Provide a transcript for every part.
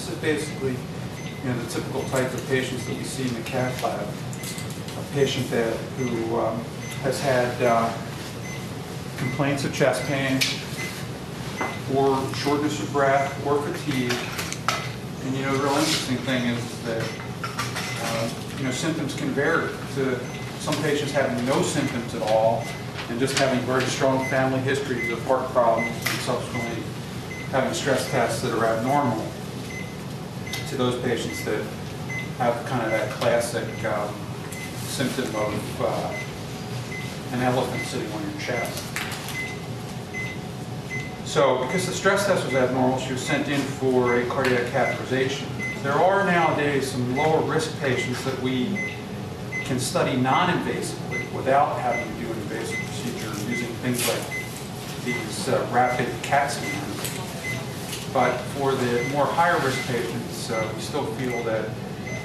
This is basically, the typical type of patients that we see in the cath lab. A patient who has had complaints of chest pain, or shortness of breath, or fatigue. And the real interesting thing is that symptoms can vary. To some patients having no symptoms at all, and just having very strong family histories of heart problems, and subsequently having stress tests that are abnormal, to those patients that have kind of that classic symptom of an elephant sitting on your chest. So because the stress test was abnormal, she was sent in for a cardiac catheterization. There are nowadays some lower risk patients that we can study non-invasively without having to do an invasive procedure using things like these rapid CAT scans. But for the more higher risk patients, we still feel that,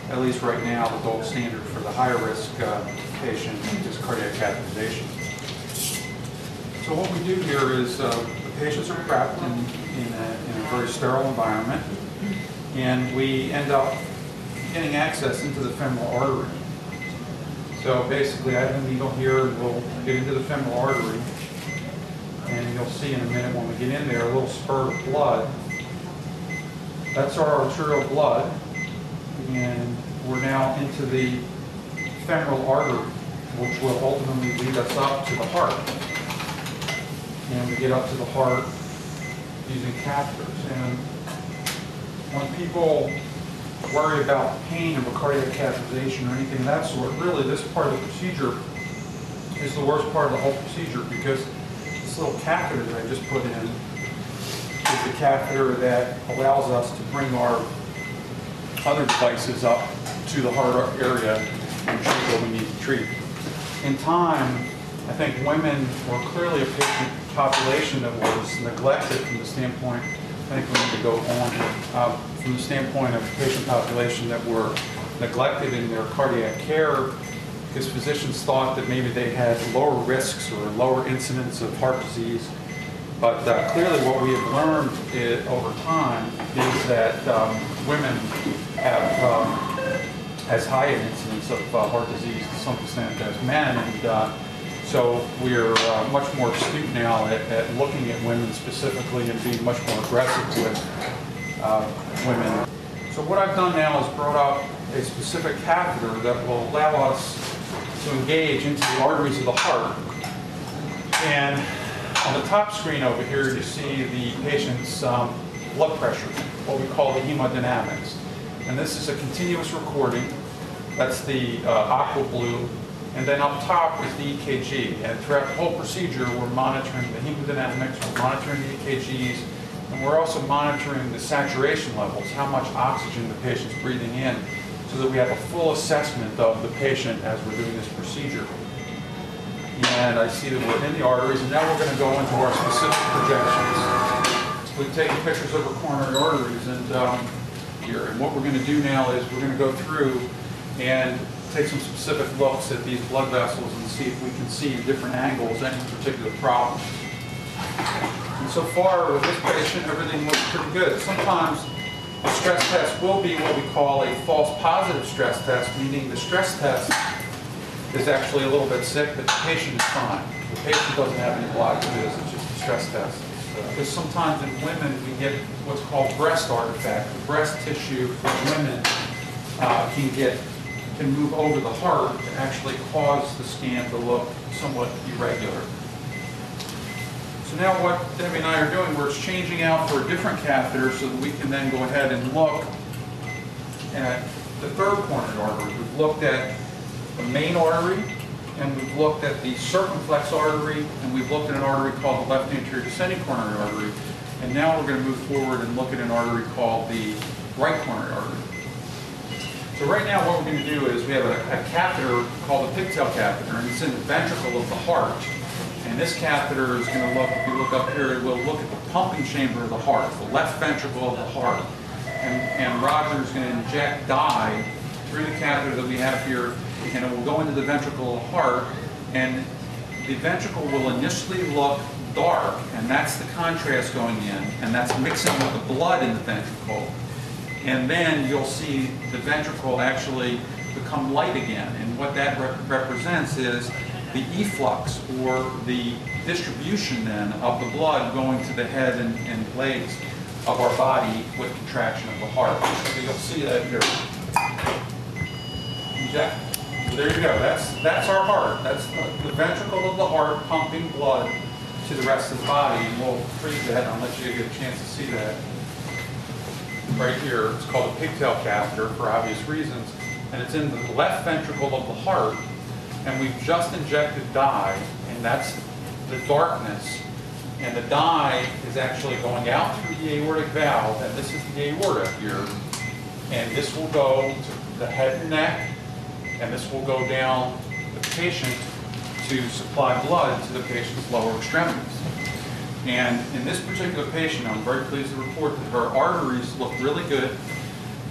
at least right now, the gold standard for the higher risk patient is cardiac catheterization. So what we do here is the patients are prepped in a very sterile environment, and we end up getting access into the femoral artery. So basically, I have a needle here, and we'll get into the femoral artery, and you'll see in a minute when we get in there a little spurt of blood. That's our arterial blood, and we're now into the femoral artery, which will ultimately lead us up to the heart. And we get up to the heart using catheters. And when people worry about pain of a cardiac catheterization or anything of that sort, really this part of the procedure is the worst part of the whole procedure, because this little catheter that I just put in is the catheter that allows us to bring our other devices up to the heart area and treat what we need to treat. In time, I think women were clearly a patient population that was neglected from the standpoint, I think we need to go on, from the standpoint of patient population that were neglected in their cardiac care, because physicians thought that maybe they had lower risks or lower incidence of heart disease. But clearly what we have learned over time is that women have as high an incidence of heart disease to some extent as men, and so we're much more astute now at looking at women specifically and being much more aggressive with women. So what I've done now is brought up a specific catheter that will allow us to engage into the arteries of the heart. And on the top screen over here, you see the patient's blood pressure, what we call the hemodynamics. And this is a continuous recording. That's the aqua blue. And then up top is the EKG. And throughout the whole procedure, we're monitoring the hemodynamics, we're monitoring the EKGs, and we're also monitoring the saturation levels, how much oxygen the patient's breathing in, so that we have a full assessment of the patient as we're doing this procedure. And I see that we're in the arteries, and now we're going to go into our specific projections. We've taken pictures of our coronary arteries and here. And what we're going to do now is we're going to go through and take some specific looks at these blood vessels and see if we can see in different angles any particular problem. And so far with this patient, everything looks pretty good. Sometimes the stress test will be what we call a false positive stress test, meaning the stress test is actually a little bit sick, but the patient is fine. The patient doesn't have any blockages, it's just a stress test. Because sometimes in women we get what's called breast artifact. The breast tissue for women can move over the heart to actually cause the scan to look somewhat irregular. So now what Debbie and I are doing, we're changing out for a different catheter so that we can then go ahead and look at the third coronary artery. We've looked at the main artery, and we've looked at the circumflex artery, and we've looked at an artery called the left anterior descending coronary artery. And now we're going to move forward and look at an artery called the right coronary artery. So right now what we're going to do is we have a catheter called a pigtail catheter, and it's in the ventricle of the heart. And this catheter is going to look, if you look up here, it will look at the pumping chamber of the heart, the left ventricle of the heart. And Roger is going to inject dye through the catheter that we have here, and it will go into the ventricle of the heart, and the ventricle will initially look dark, and that's the contrast going in, and that's mixing with the blood in the ventricle. And then you'll see the ventricle actually become light again. And what that represents is the efflux, or the distribution then of the blood going to the head and legs of our body with contraction of the heart. So you'll see that here. Inject. So there you go. That's our heart. That's the ventricle of the heart pumping blood to the rest of the body. And we'll freeze that. I'll let you get a chance to see that. Right here, it's called a pigtail catheter for obvious reasons, and it's in the left ventricle of the heart, and we've just injected dye, and that's the darkness, and the dye is actually going out through the aortic valve, and this is the aorta here, and this will go to the head and neck, and this will go down the patient to supply blood to the patient's lower extremities. And in this particular patient, I'm very pleased to report that her arteries look really good,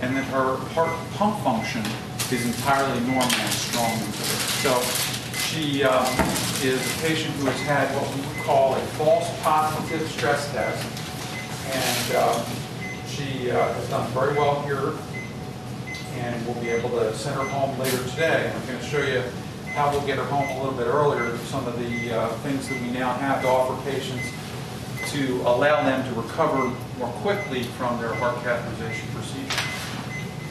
and that her heart pump function is entirely normal and strong. So she is a patient who has had what we would call a false positive stress test, and she has done very well here, and we'll be able to send her home later today. I'm going to show you how we'll get her home a little bit earlier, some of the things that we now have to offer patients to allow them to recover more quickly from their heart catheterization procedure.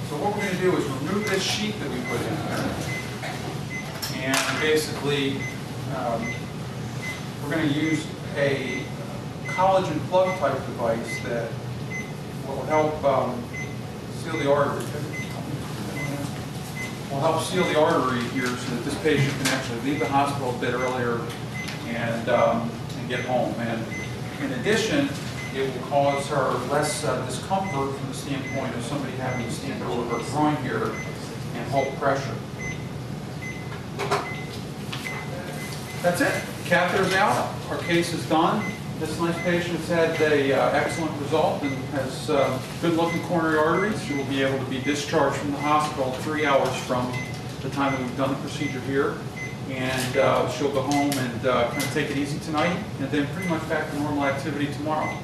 So what we're going to do is remove this sheet that we put in there, and basically we're going to use a collagen plug type device that will help seal the artery. Will help seal the artery here so that this patient can actually leave the hospital a bit earlier and get home. And in addition, it will cause her less discomfort from the standpoint of somebody having to stand over her groin here and hold pressure. That's it. Catheter's out. Our case is done. This nice patient has had an excellent result and has good-looking coronary arteries. She will be able to be discharged from the hospital 3 hours from the time that we've done the procedure here. And she'll go home and kind of take it easy tonight, and then pretty much back to normal activity tomorrow.